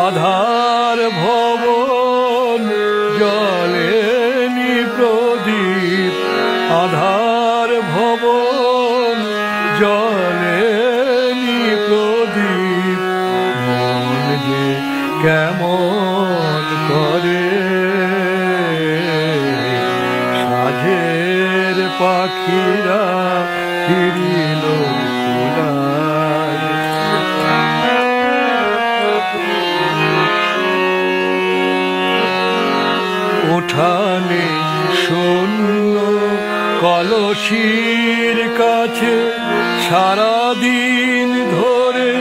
আধার ভবন জ্বলেনি প্রদীপ, আধার ভবন জ্বলেনি প্রদীপ। মন যে কেমন করে সাঝের পাখিরা ফিরিল কুলায়। উঠানে শূন্য কলসির কাছে সারাদিন ধরে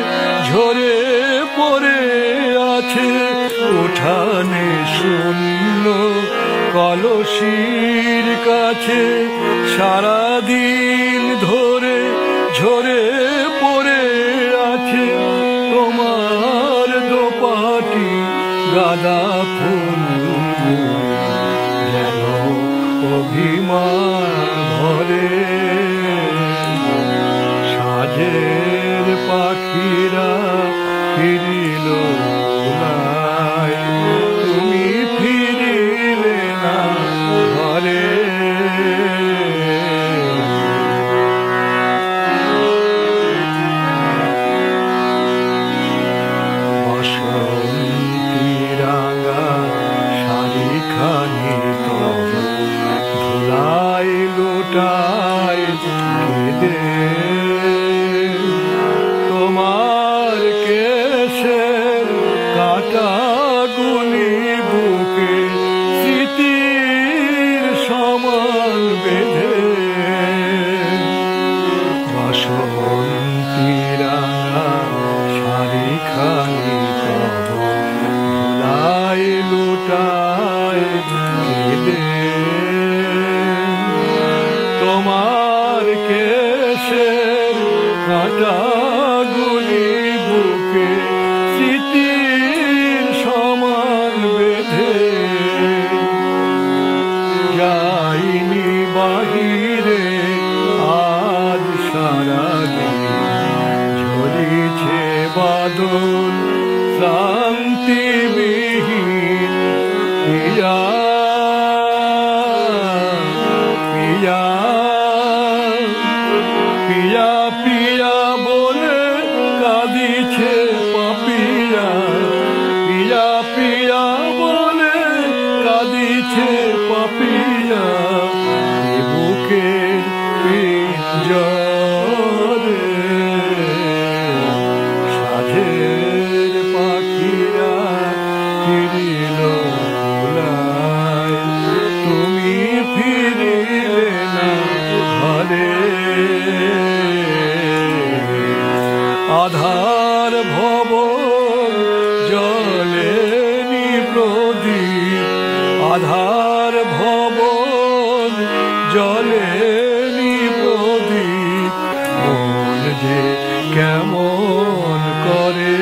ঝরে পড়ে আছে। উঠানে শূন্য কলসির কাছে সারাদিন ধরে ঝরে পড়ে আছে। তোমার দোপাটি গাঁদা ফুল যেন অভিমান ভরে। সাজের পাখিরা ফিরিল কুলায়, তুমি ফিরিলে না ঘরে। বসন্তী রাঙা শাড়িখানি ধুলায় লুটায় কেঁদে। তোমার কেশের কাঁটাগুলি বুকে স্মৃতির সমান বেঁধে। বসন্তী রাঙা শাড়িখানি ধুলায় লুটায় কেঁদে। তোমার কেশের কাঁটাগুলি বুকে স্মৃতির সমান বেঁধে। যাইনি বাহিরে আজ সারাদিন, ঝরিছে বাদল শান্তিবিহীন। পিয়া পিয়া পিয়া পিয়া বলে কাঁদিছে পাপিয়া। পিয়া পিয়া বলে কাঁদিছে পাপিয়া। বুকের পিঞ্জরে সাঝের পাখিরা ফিরিল কুলায়, তুমি ফিরিলে না ঘরে। আধার ভবন জ্বলেনি প্রদীপ, আধার ভবন জ্বলেনি প্রদীপ। মন যে কেমন করে